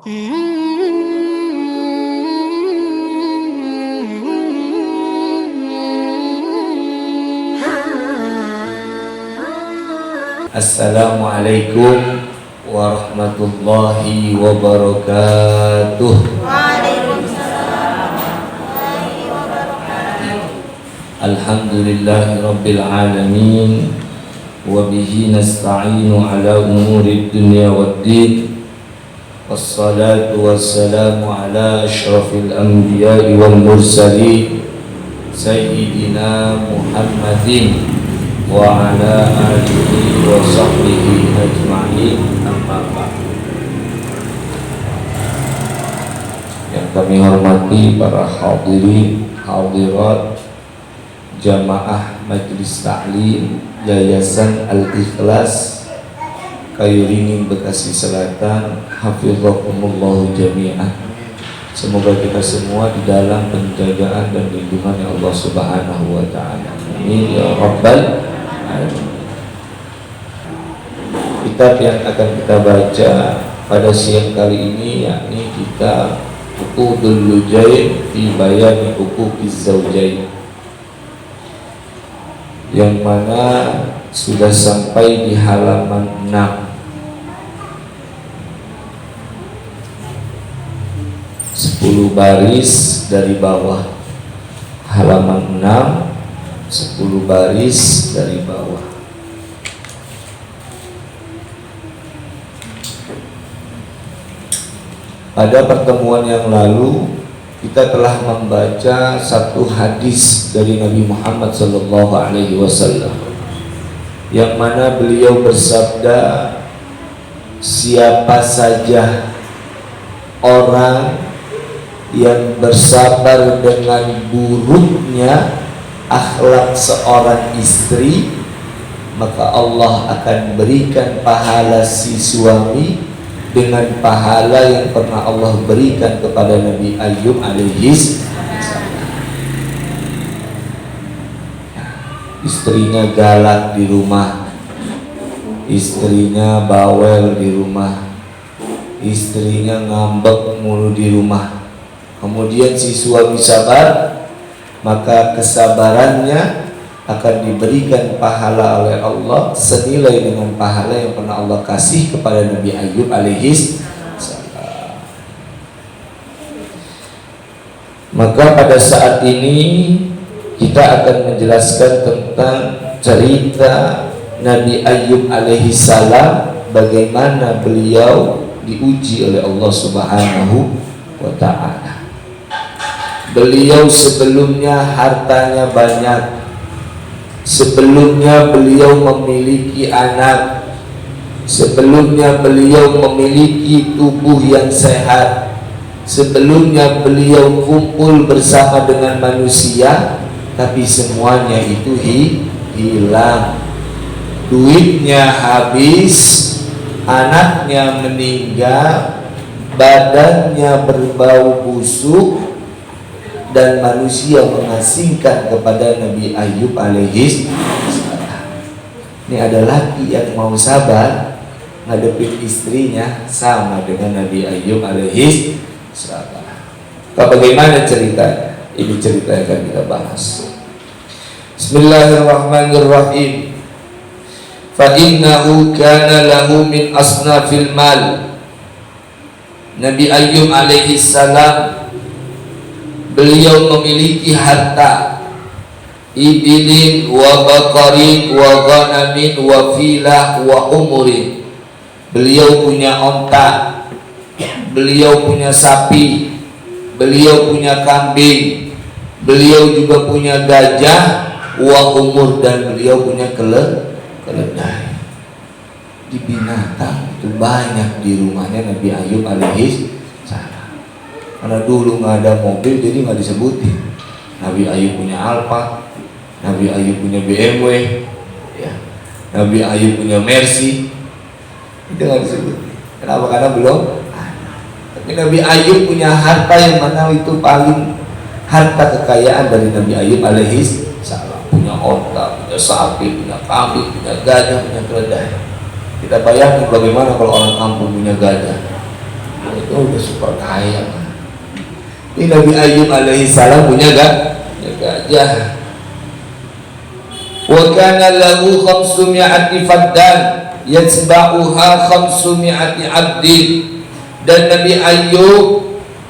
Assalamualaikum warahmatullahi wabarakatuh. Waalaikumsalam warahmatullahi wabarakatuh. Alhamdulillahi rabbil alamin, wa bihi nasta'inu ala umuri dunya waddin. Wassalatu wassalamu ala asyrafil anbiya'i wal mursalin sayyidina Muhammadin wa ala alihi wa sahbihi ajma'in, amma ba'd. Yang kami hormati para hadirin hadirat jamaah Majelis Ta'lim Yayasan Al-Ikhlas Kayuringin Bekasi Selatan, hafizakumullah jami'ah. Semoga kita semua di dalam penjagaan dan lindungan Allah Subhanahu wa ta'ala. Amin ya rabbal alamin. Kitab yang akan kita baca pada siang kali ini yakni kitab Uqudul Lujain fi Bayani Uquqiz Zawjain, yang mana sudah sampai di halaman 6. 10 baris dari bawah, halaman 6, 10 baris dari bawah. Pada pertemuan yang lalu kita telah membaca satu hadis dari Nabi Muhammad SAW, yang mana beliau bersabda, siapa saja orang yang bersabar dengan buruknya akhlak seorang istri, maka Allah akan berikan pahala si suami dengan pahala yang pernah Allah berikan kepada Nabi Ayyub alaihis salam. Istrinya galak di rumah, istrinya bawel di rumah, istrinya ngambek mulu di rumah, kemudian si suami sabar, maka kesabarannya akan diberikan pahala oleh Allah senilai dengan pahala yang pernah Allah kasih kepada Nabi Ayyub alaihis salam. Maka pada saat ini kita akan menjelaskan tentang cerita Nabi Ayyub alaihis salam, bagaimana beliau diuji oleh Allah Subhanahu wa ta'ala. Beliau sebelumnya hartanya banyak, sebelumnya beliau memiliki anak, sebelumnya beliau memiliki tubuh yang sehat, sebelumnya beliau kumpul bersama dengan manusia, tapi semuanya itu hilang. Duitnya habis, anaknya meninggal, badannya berbau busuk, dan manusia mengasingkan kepada Nabi Ayyub alaihis salam. Ini ada laki yang mau sabar ngadepin istrinya sama dengan Nabi Ayyub alaihis salam. Bagaimana ceritanya? Ini cerita yang akan kita bahas. Bismillahirrahmanirrahim. Fa innahu kana lahu min asnafil mal. Nabi Ayyub alaihis salam beliau memiliki harta, ibilin wa baqarin wa ghanamin wa filah wa umurin. Beliau punya onta, beliau punya sapi, beliau punya kambing, beliau juga punya gajah, wa umur, dan beliau punya keledai. Di binatang itu banyak di rumahnya Nabi Ayyub alaihis salam. Karena dulu nggak ada mobil, jadi nggak disebutin. Nabi Ayyub punya Alfa, Nabi Ayyub punya BMW, ya. Nabi Ayyub punya Mercy, itu nggak disebut. Kenapa? Karena belum. Tapi Nabi Ayyub punya harta yang mana itu paling harta kekayaan dari Nabi Ayyub alaihis salam. Punya onta, punya sapi, punya kambing, punya gajah, punya keledai. Kita bayangkan bagaimana kalau orang kampung punya gajah. Itu udah super kaya. Ini Nabi Ayyub alaihissalam punya gajah. Wa kana lahu 500 faddan yatsba'uha 500 abdin. Dan Nabi Ayyub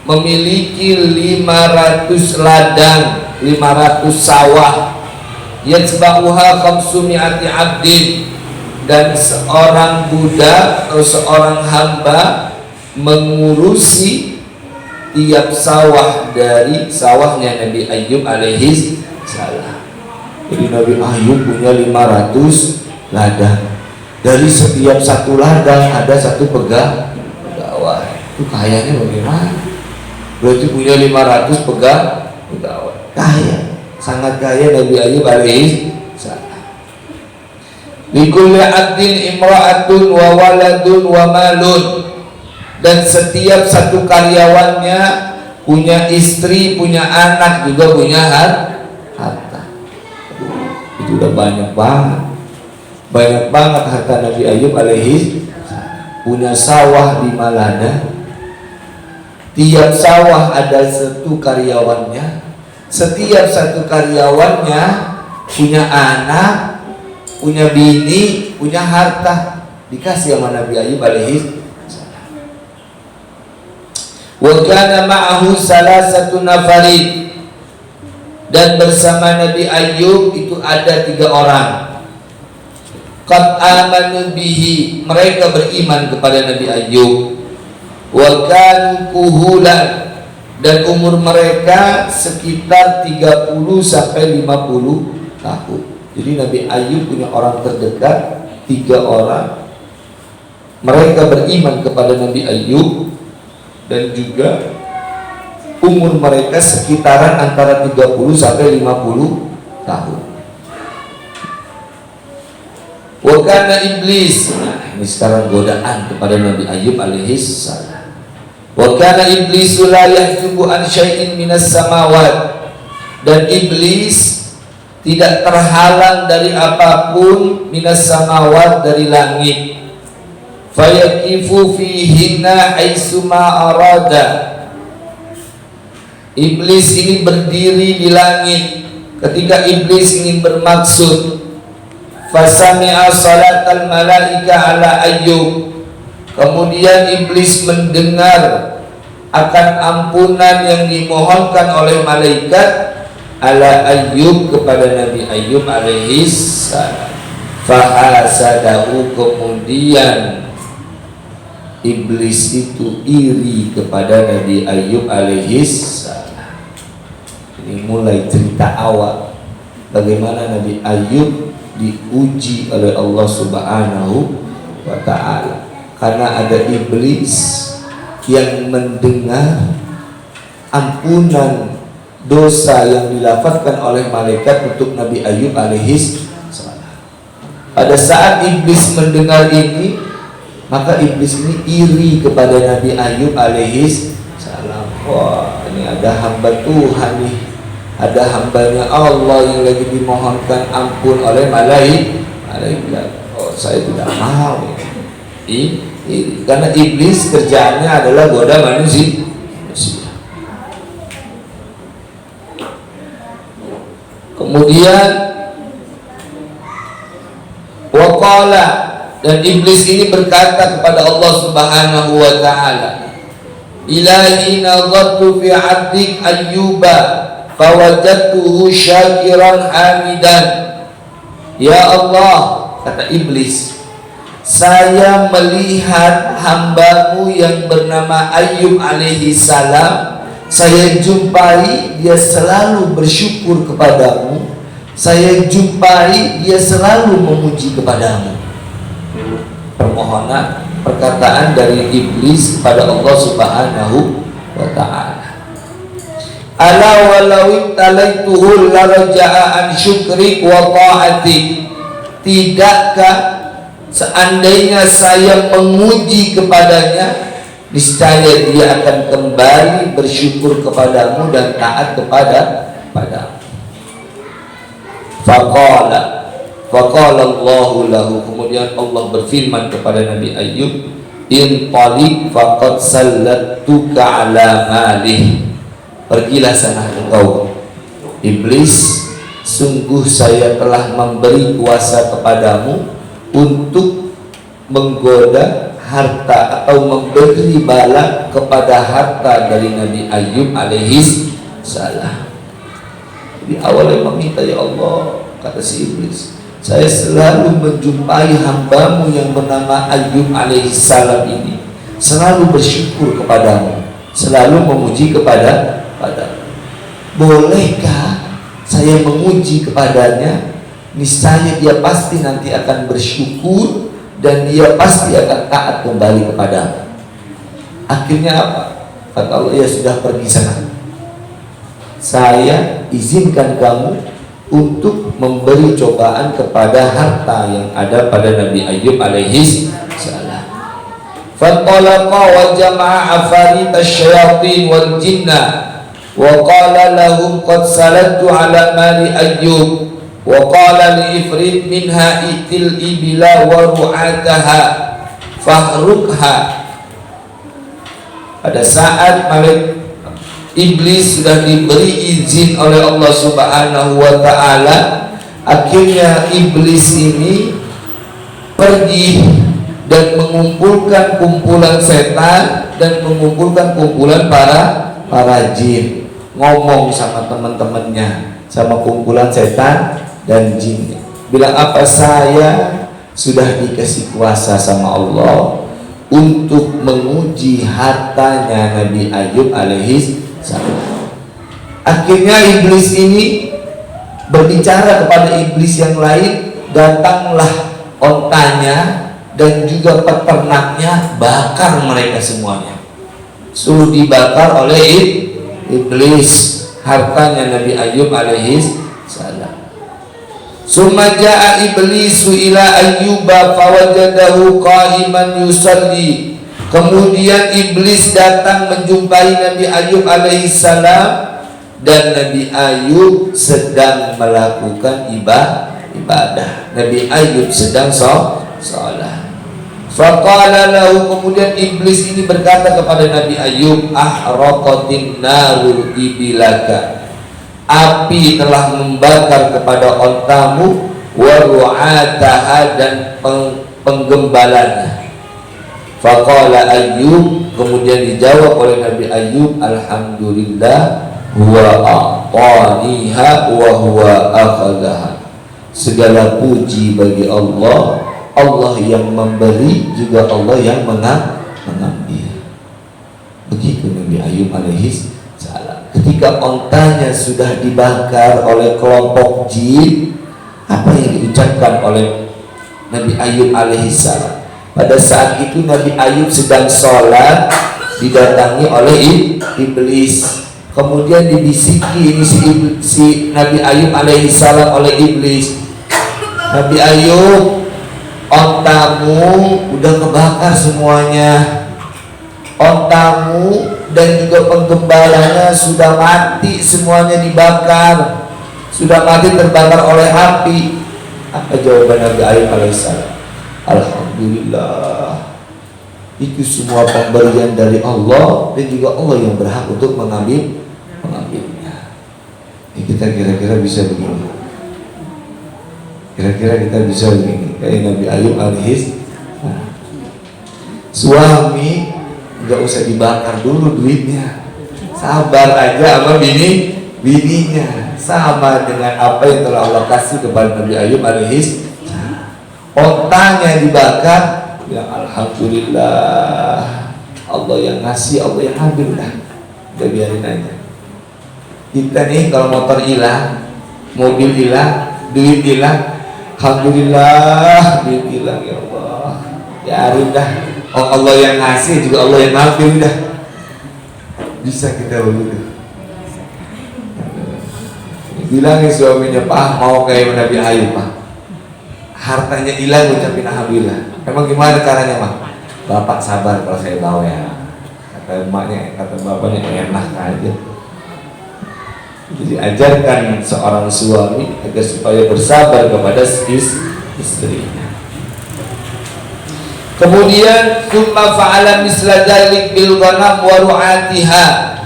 memiliki 500 ladang, 500 sawah. Yatsba'uha 500 abdin. Dan seorang budak atau seorang hamba mengurusi tiap sawah dari sawahnya Nabi Ayyub alaihi salam. Jadi Nabi Ayyub punya 500 ladang. Dari setiap satu ladang ada satu pegawai. Itu kayanya bagaimana? Berarti punya 500 pegawai. Kaya, sangat kaya Nabi Ayyub alaihi salam. Likulli abdin imra'atun wa waladun wa malun. Dan setiap satu karyawannya punya istri, punya anak, juga punya harta. Itu udah banyak banget harta Nabi Ayyub alaihi. Punya sawah 5 ladang. Tiap sawah ada satu karyawannya. Setiap satu karyawannya punya anak, punya bini, punya harta. Dikasih sama Nabi Ayyub alaihi. Wa kana ma'ahu salasatu nafarin. Dan bersama Nabi Ayyub itu ada 3 orang. Qad amanu bihi, mereka beriman kepada Nabi Ayyub. Wa kanu kuhulan, dan umur mereka sekitar 30 sampai 50 tahun. Jadi Nabi Ayyub punya orang terdekat 3 orang. Mereka beriman kepada Nabi Ayyub, dan juga umur mereka sekitaran antara 30 sampai 50 tahun. Wa kana iblis, nah ini sekarang godaan kepada Nabi Ayyub alaihi salam. Wa kana iblis la yahjubu an syai'in minas samawat. Dan iblis tidak terhalang dari apapun minas samawat, dari langit. Fayakifu fihinna haitsuma arada. Iblis ini berdiri di langit ketika iblis ingin bermaksud. Fasami'a salatal malaika ala Ayyub. Kemudian iblis mendengar akan ampunan yang dimohonkan oleh malaikat ala Ayyub, kepada Nabi Ayyub alaihi salam. Fahasadahu, kemudian iblis itu iri kepada Nabi Ayyub alaihi salam. Ini mulai cerita awal bagaimana Nabi Ayyub diuji oleh Allah Subhanahu wa ta'ala. Karena ada iblis yang mendengar ampunan dosa yang dilafazkan oleh malaikat untuk Nabi Ayyub alaihi salam. Pada saat iblis mendengar ini, maka iblis ini iri kepada Nabi Ayyub alaihi salam. Wah, ini ada hamba Tuhan nih, ada hambanya Allah yang lagi dimohonkan ampun oleh malaikat. Oh, saya tidak mau. Karena iblis kerjaannya adalah goda manusia. Kemudian waqala, dan iblis ini berkata kepada Allah Subhanahu wa ta'ala, Ilahi nadhattu fi 'abdik Ayyuba fawajadtuhu syakiran hamidan. Ya Allah, kata iblis, saya melihat hambamu yang bernama Ayyub alaihi salam. Saya jumpai dia selalu bersyukur kepadamu. Saya jumpai dia selalu memuji kepadamu. Permohonan, perkataan dari iblis kepada Allah Subhanahu wa ta'ala. Ala walau talaituhu laraja'a an syukrik wa ta'atik. Tidakkah seandainya saya menguji kepadanya, niscaya dia akan kembali bersyukur kepadamu dan taat padamu. Faqala Allahu lahu, kemudian Allah berfirman kepada Nabi Ayyub, intaliq faqad sallattuka ala malih, pergilah sana engkau iblis, sungguh saya telah memberi kuasa kepadamu untuk menggoda harta atau memberi bala kepada harta dari Nabi Ayub alaihi salam. Di awalnya meminta, ya Allah, kata si iblis, saya selalu menjumpai hambamu yang bernama Ayub alaihi salam ini, selalu bersyukur kepadamu, selalu memuji padamu. Bolehkah saya memuji kepadanya? Niscaya dia pasti nanti akan bersyukur dan dia pasti akan taat kembali kepadamu. Akhirnya apa? Kata Allah, ya sudah, pergi sana. Saya izinkan kamu untuk memberi cobaan kepada harta yang ada pada Nabi Ayub alaihi salam. Fantalaqa wa jama'a afarita syayatin wal jinna wa qala lahum qad salattu ala mali Ayyub wa qala li ifrit minha itil ibila wa ru'ataha fahrukha. Pada saat iblis sudah diberi izin oleh Allah Subhanahu wa ta'ala, akhirnya iblis ini pergi dan mengumpulkan kumpulan setan dan mengumpulkan kumpulan para jin, ngomong sama teman-temannya, sama kumpulan setan dan jin, bilang apa, saya sudah dikasih kuasa sama Allah untuk menguji hartanya Nabi Ayub alaihi salam. Akhirnya iblis ini berbicara kepada iblis yang lain, datanglah ontanya dan juga peternaknya, bakar mereka semuanya, suruh dibakar oleh iblis hartanya Nabi Ayub alaihi salam. Summa jaa iblisu ila Ayyuba fawajadahu qa'iman yusalli. Kemudian iblis datang menjumpai Nabi Ayub alaihi salam dan Nabi Ayub sedang melakukan ibadah. Nabi Ayub sedang salat. Faqala lahu, kemudian iblis ini berkata kepada Nabi Ayub, ahraqatin naru ibilaka, api telah membakar kepada ontamu, wa ru'ataha, dan penggembalanya. Faqala Ayyub, kemudian dijawab oleh Nabi Ayub, alhamdulillah huwa a'taniha wa huwa akhadaha. Segala puji bagi Allah, Allah yang memberi juga Allah yang mengambil. Begitu Nabi Ayub alaihi salam. Ketika ontanya sudah dibakar oleh kelompok jin, apa yang diucapkan oleh Nabi Ayub alaihi salam? Pada saat itu Nabi Ayub sedang sholat, didatangi oleh iblis. Kemudian dibisiki ini si Nabi Ayub alaihi salam oleh iblis, Nabi Ayub, ontamu udah kebakar semuanya, ontamu dan juga penggembalanya sudah mati, semuanya dibakar, sudah mati terbakar oleh api. Apa jawaban Nabi Ayub alaihissalam? Alhamdulillah, itu semua pemberian dari Allah dan juga Allah yang berhak untuk mengambilnya. Kita kira-kira bisa begini. Kira-kira kita bisa begini kayak Nabi Ayub alaihi. Suami nggak usah dibakar dulu duitnya, sabar aja sama bininya, sama dengan apa yang telah Allah kasih kepada Nabi Ayub alaihi. Ontanya dibakar, bilang alhamdulillah, Allah yang ngasih, Allah yang ambil, udah biarin aja. Kita nih kalau motor hilang, mobil hilang, duit hilang, alhamdulillah, duit hilang, ya Allah, biarin dah. Oh, Allah yang ngasih juga Allah yang ngambil dah. Bisa kita begitu. Bilangin suaminya, Pak, mau kayak Nabi Ayub, Pak, hartanya hilang, ucapin alhamdulillah. Emang gimana caranya, Pak? Bapak sabar kalau saya bawa ya. Kata emaknya, kata bapaknya, enak aja. Jadi ajarkan seorang suami agar supaya bersabar kepada istrinya. Kemudian tsumma fa'ala misla dzalik bil ghanam wa ru'atiha.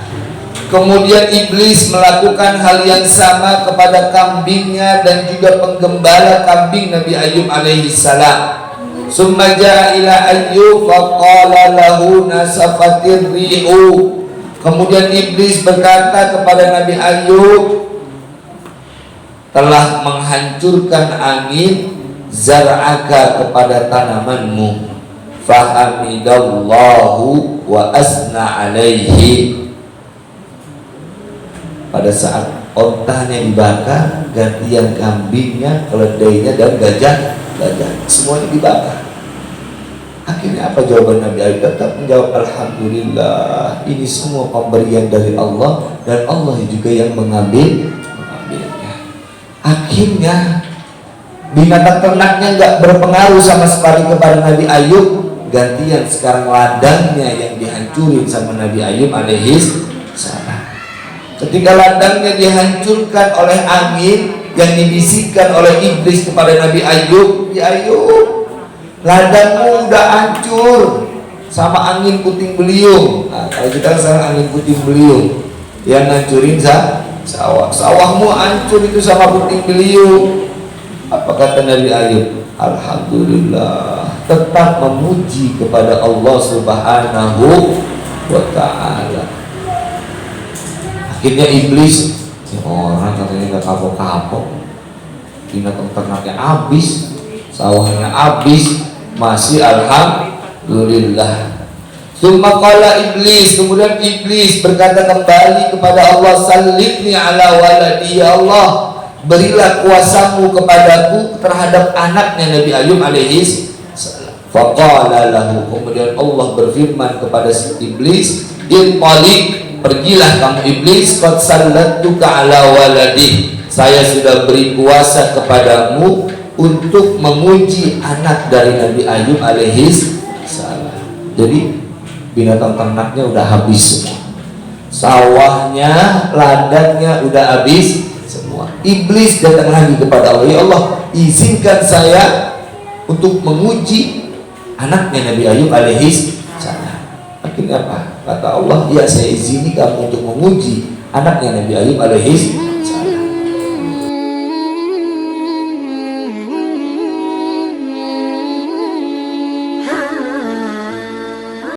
Kemudian iblis melakukan hal yang sama kepada kambingnya dan juga penggembala kambing Nabi Ayyub alaihi salam. Summa ja'a ila Ayyub faqala lahu nasafatir rihu. Kemudian iblis berkata kepada Nabi Ayyub, telah menghancurkan angin zar'aka kepada tanamanmu. Fahamidallahu wa asna alaihi. Pada saat ontanya dibakar, gantian kambingnya, keledainya dan gajah semuanya dibakar. Akhirnya apa jawaban Nabi Ayyub? Tetap menjawab alhamdulillah, ini semua pemberian dari Allah dan Allah juga yang mengambilnya. Akhirnya binatang ternaknya nggak berpengaruh sama sekali kepada Nabi Ayyub. Gantian sekarang ladangnya yang dihancurin sama Nabi Ayyub alaihi salam. Ketika ladangnya dihancurkan oleh angin yang dibisikkan oleh iblis kepada Nabi Ayyub, ya Ayyub, ladangmu udah hancur sama angin puting beliung. Nah, kalau kita sekarang angin puting beliung yang ngancurin sawahmu hancur itu sama puting beliung. Apa kata Nabi Ayyub? Alhamdulillah, tetap memuji kepada Allah Subhanahu wa ta'ala. Akhirnya iblis, orang katanya gak kapok-kapok, binatang ternaknya habis, sawahnya habis, masih alhamdulillah. Summa qala iblis, kemudian iblis berkata kembali kepada Allah, sallitni ala waladi, ya Allah, berilah kuasamu kepadaku terhadap anaknya Nabi Ayyub alaihi salam. Faqala lahu, kemudian Allah berfirman kepada si iblis, inqalik, pergilah kamu iblis, qad sallattuka ala waladi, saya sudah beri kuasa kepadamu untuk memuji anak dari Nabi Ayyub alaihi salam. Jadi binatang ternaknya udah habis semua, sawahnya, ladangnya udah habis semua. Iblis datang lagi kepada Allah, ya Allah, izinkan saya untuk memuji anaknya Nabi Ayyub alaihi salam. Akhirnya apa? Kata Allah, ya saya izini kamu untuk memuji anaknya Nabi Ayyub alaihi